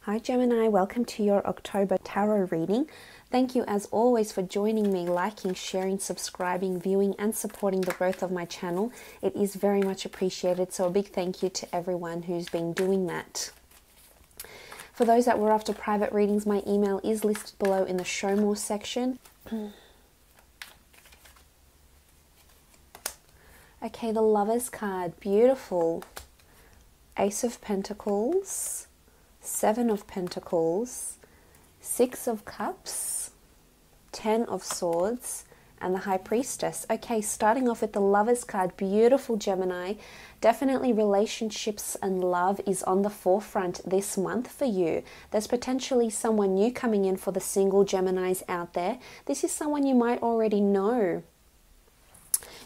Hi Gemini, welcome to your October tarot reading. Thank you as always for joining me, liking, sharing, subscribing, viewing and supporting the growth of my channel. It is very much appreciated, so a big thank you to everyone who's been doing that. For those that were after private readings, my email is listed below in the show more section. Okay, the Lovers card, beautiful. Ace of Pentacles, Seven of Pentacles, Six of Cups, Ten of Swords, and the High Priestess. Okay, starting off with the Lovers card, beautiful Gemini. Definitely relationships and love is on the forefront this month for you. There's potentially someone new coming in for the single Geminis out there. This is someone you might already know.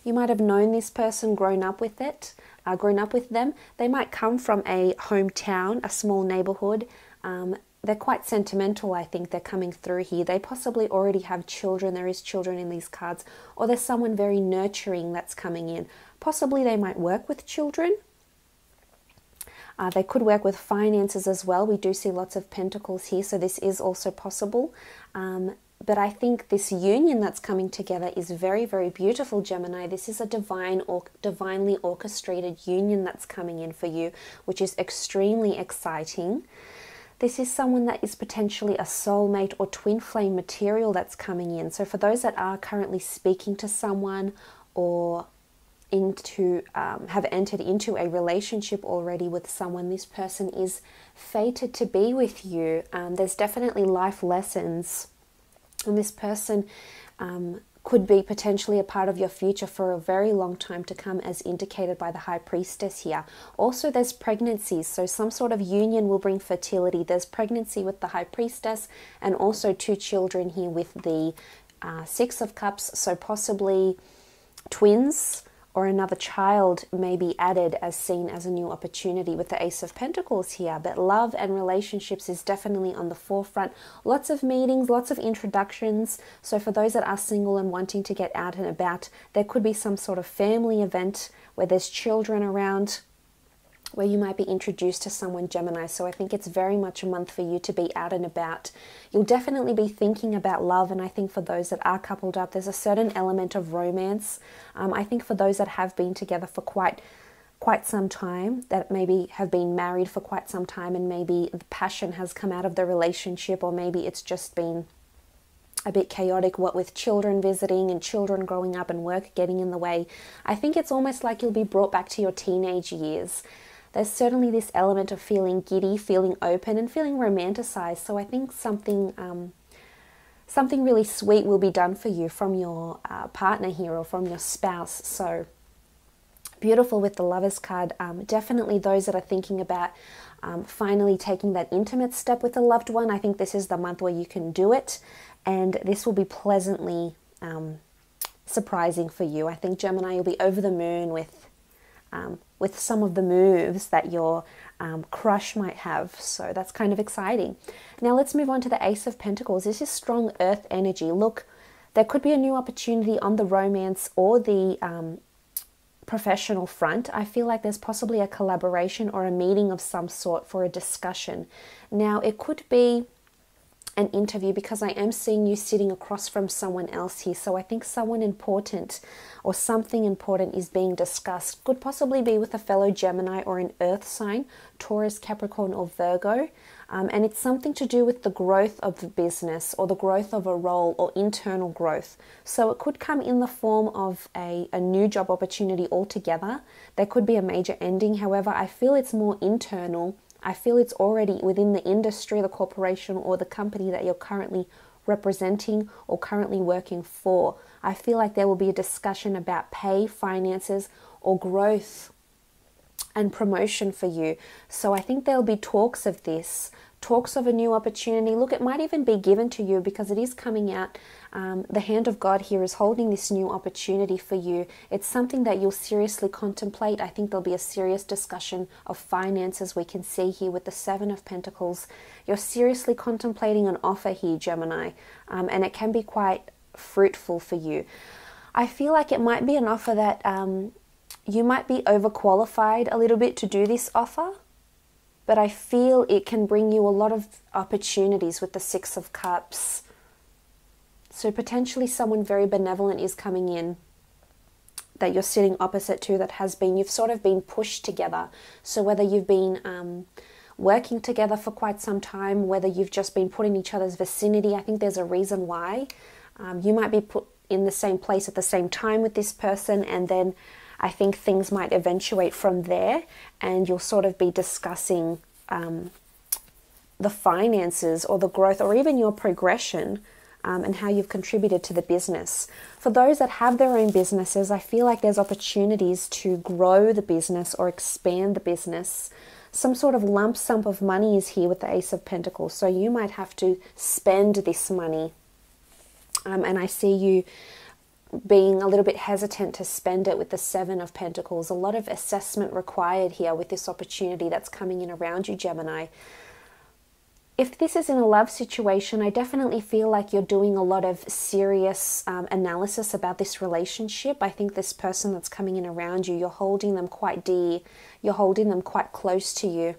You might have known this person, grown up with them. They might come from a hometown, a small neighborhood. They're quite sentimental, I think. They're coming through here. They possibly already have children. There is children in these cards. Or there's someone very nurturing that's coming in. Possibly they might work with children. They could work with finances as well. We do see lots of pentacles here, so this is also possible. But I think this union that's coming together is very, very beautiful, Gemini. This is a divinely orchestrated union that's coming in for you, which is extremely exciting. This is someone that is potentially a soulmate or twin flame material that's coming in. So for those that are currently speaking to someone or have entered into a relationship already with someone, this person is fated to be with you. There's definitely life lessons. And this person could be potentially a part of your future for a very long time to come, as indicated by the High Priestess here. Also, there's pregnancies, so some sort of union will bring fertility. There's pregnancy with the High Priestess and also two children here with the Six of Cups, so possibly twins or another child may be added as seen as a new opportunity with the Ace of Pentacles here. But love and relationships is definitely on the forefront. Lots of meetings, lots of introductions. So for those that are single and wanting to get out and about, there could be some sort of family event where there's children around, where you might be introduced to someone, Gemini. So I think it's very much a month for you to be out and about. You'll definitely be thinking about love, and I think for those that are coupled up, there's a certain element of romance. I think for those that have been together for quite some time, that maybe have been married for quite some time, and maybe the passion has come out of the relationship, or maybe it's just been a bit chaotic, what with children visiting and children growing up and work getting in the way. I think it's almost like you'll be brought back to your teenage years. There's certainly this element of feeling giddy, feeling open, and feeling romanticized. So I think something really sweet will be done for you from your partner here, or from your spouse. So beautiful with the Lovers card. Definitely those that are thinking about finally taking that intimate step with a loved one, I think this is the month where you can do it. And this will be pleasantly surprising for you. I think, Gemini, you'll be over the moon with some of the moves that your crush might have. So that's kind of exciting. Now let's move on to the Ace of Pentacles. This is strong earth energy. Look, there could be a new opportunity on the romance or the professional front. I feel like there's possibly a collaboration or a meeting of some sort for a discussion. Now it could be an interview, because I am seeing you sitting across from someone else here. So I think someone important or something important is being discussed. Could possibly be with a fellow Gemini or an earth sign, Taurus, Capricorn or Virgo. And it's something to do with the growth of the business or the growth of a role or internal growth. So it could come in the form of a new job opportunity altogether. There could be a major ending. However, I feel it's more internal. I feel it's already within the industry, the corporation or the company that you're currently representing or currently working for. I feel like there will be a discussion about pay, finances or growth and promotion for you. So I think there'll be talks of this, talks of a new opportunity. Look, it might even be given to you because it is coming out. The hand of God here is holding this new opportunity for you. It's something that you'll seriously contemplate. I think there'll be a serious discussion of finances. We can see here with the Seven of Pentacles. You're seriously contemplating an offer here, Gemini, and it can be quite fruitful for you. I feel like it might be an offer that you might be overqualified a little bit to do this offer. but I feel it can bring you a lot of opportunities with the Six of Cups. So potentially someone very benevolent is coming in that you're sitting opposite to, that you've sort of been pushed together. So whether you've been working together for quite some time, whether you've just been put in each other's vicinity, I think there's a reason why. You might be put in the same place at the same time with this person, and then I think things might eventuate from there, and you'll sort of be discussing the finances or the growth or even your progression and how you've contributed to the business. For those that have their own businesses, I feel like there's opportunities to grow the business or expand the business. Some sort of lump sum of money is here with the Ace of Pentacles, so you might have to spend this money. And I see you being a little bit hesitant to spend it with the Seven of Pentacles. A lot of assessment required here with this opportunity that's coming in around you, Gemini. If this is in a love situation, I definitely feel like you're doing a lot of serious analysis about this relationship. I think this person that's coming in around you, you're holding them quite dear. You're holding them quite close to you.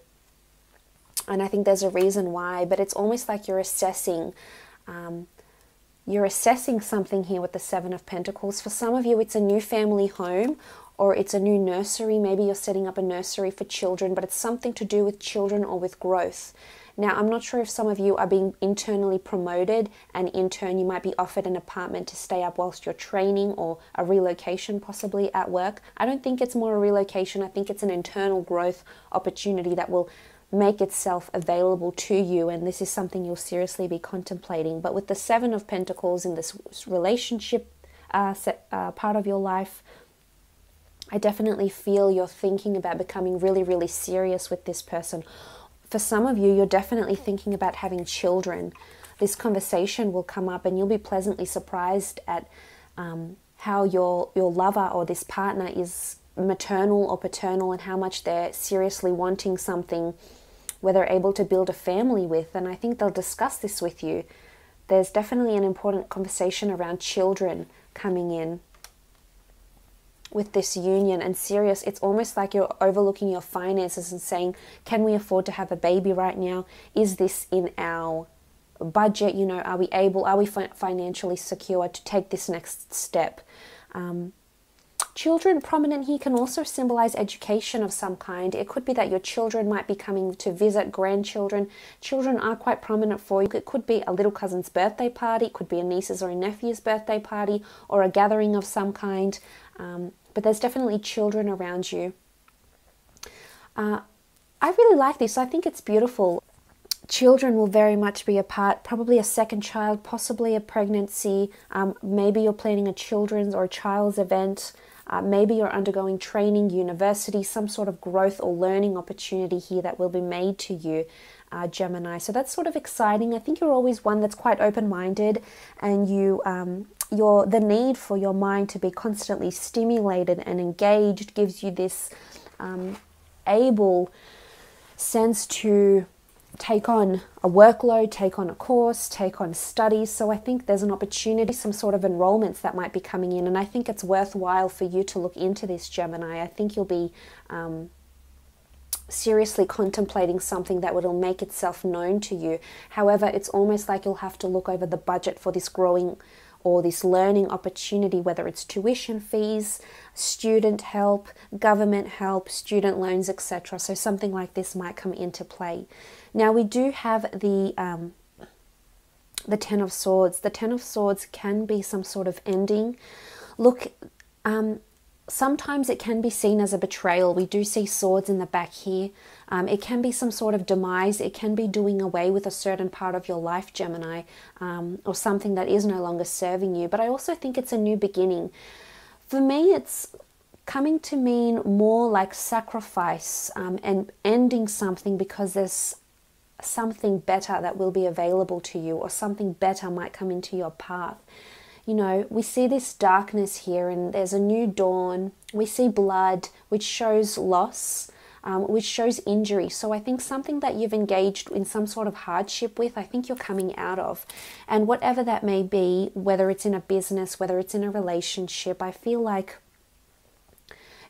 And I think there's a reason why, but it's almost like you're assessing something here with the Seven of Pentacles. For some of you, it's a new family home, or it's a new nursery. Maybe you're setting up a nursery for children, but it's something to do with children or with growth. Now, I'm not sure if some of you are being internally promoted, and in turn you might be offered an apartment to stay up whilst you're training, or a relocation possibly at work. I don't think it's more a relocation. I think it's an internal growth opportunity that will make itself available to you, and this is something you'll seriously be contemplating. But with the Seven of Pentacles in this relationship part of your life, I definitely feel you're thinking about becoming really, really serious with this person. For some of you, you're definitely thinking about having children. This conversation will come up, and you'll be pleasantly surprised at how your lover or this partner is maternal or paternal, and how much they're seriously wanting something where they're able to build a family with. And I think they'll discuss this with you. There's definitely an important conversation around children coming in with this union, and serious. It's almost like you're overlooking your finances and saying, can we afford to have a baby right now? Is this in our budget? You know, are we financially secure to take this next step? Children prominent here can also symbolize education of some kind. It could be that your children might be coming to visit, grandchildren. Children are quite prominent for you. It could be a little cousin's birthday party. It could be a niece's or a nephew's birthday party, or a gathering of some kind. But there's definitely children around you. I really like this. I think it's beautiful. Children will very much be a part, probably a second child, possibly a pregnancy. Maybe you're planning a children's or a child's event. Maybe you're undergoing training, university, some sort of growth or learning opportunity here that will be made to you, Gemini. So that's sort of exciting. I think you're always one that's quite open-minded, and the need for your mind to be constantly stimulated and engaged gives you this able sense to take on a workload, take on a course, take on studies. So I think there's an opportunity, some sort of enrollments that might be coming in, and I think it's worthwhile for you to look into this, Gemini. I think you'll be seriously contemplating something that will make itself known to you. However, it's almost like you'll have to look over the budget for this growing or this learning opportunity, whether it's tuition fees, student help, government help, student loans, etc. So something like this might come into play. Now we do have the Ten of Swords. The Ten of Swords can be some sort of ending. Look, sometimes it can be seen as a betrayal. We do see swords in the back here. It can be some sort of demise. It can be doing away with a certain part of your life, Gemini, or something that is no longer serving you. But I also think it's a new beginning. For me, it's coming to mean more like sacrifice and ending something because there's something better that will be available to you, or something better might come into your path. You know, we see this darkness here, and there's a new dawn. We see blood, which shows loss, which shows injury. So I think something that you've engaged in some sort of hardship with, I think you're coming out of. And whatever that may be, whether it's in a business, whether it's in a relationship, I feel like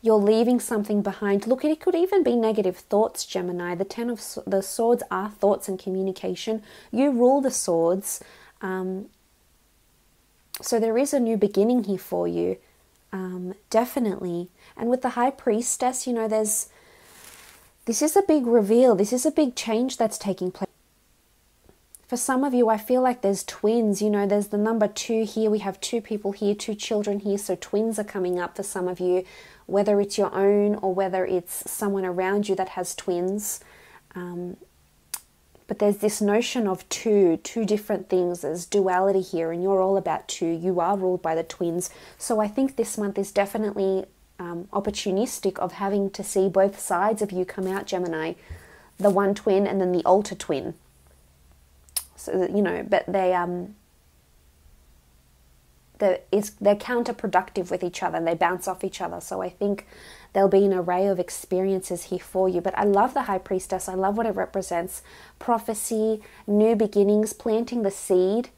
You're leaving something behind. Look, it could even be negative thoughts, Gemini. The Ten of the Swords are thoughts and communication. You rule the swords. So there is a new beginning here for you, definitely. And with the High Priestess, you know, this is a big reveal. This is a big change that's taking place. For some of you, I feel like there's twins. You know, there's the number 2 here. We have 2 people here, 2 children here. So twins are coming up for some of you, whether it's your own or whether it's someone around you that has twins. But there's this notion of two different things. There's duality here, and you're all about 2. You are ruled by the twins. So I think this month is definitely opportunistic of having to see both sides of you come out, Gemini. The one twin and then the alter twin. So, you know, but they're counterproductive with each other, and they bounce off each other. So I think there'll be an array of experiences here for you. But I love the High Priestess. I love what it represents. Prophecy, new beginnings, planting the seed.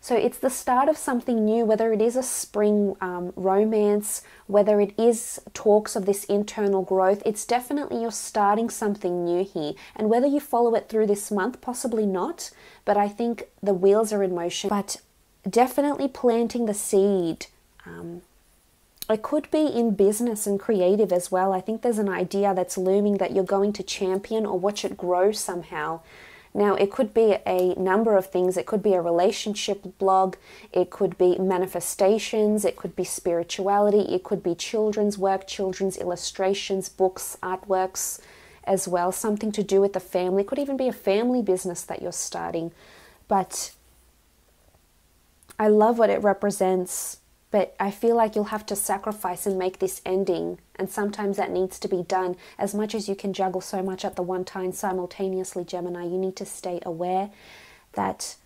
So it's the start of something new, whether it is a spring romance, whether it is talks of this internal growth. It's definitely you're starting something new here. And whether you follow it through this month, possibly not. But I think the wheels are in motion. But definitely planting the seed. It could be in business and creative as well. I think there's an idea that's looming that you're going to champion or watch it grow somehow. Now, it could be a number of things. It could be a relationship blog. It could be manifestations. It could be spirituality. It could be children's work, children's illustrations, books, artworks as well. Something to do with the family. It could even be a family business that you're starting. But I love what it represents. But I feel like you'll have to sacrifice and make this ending. And sometimes that needs to be done. As much as you can juggle so much at the one time simultaneously, Gemini, you need to stay aware that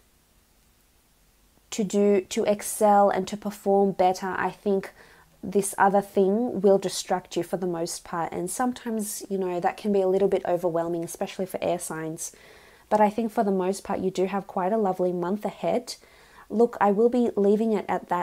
to excel and to perform better, I think this other thing will distract you for the most part. And sometimes, you know, that can be a little bit overwhelming, especially for air signs. But I think for the most part, you do have quite a lovely month ahead. Look, I will be leaving it at that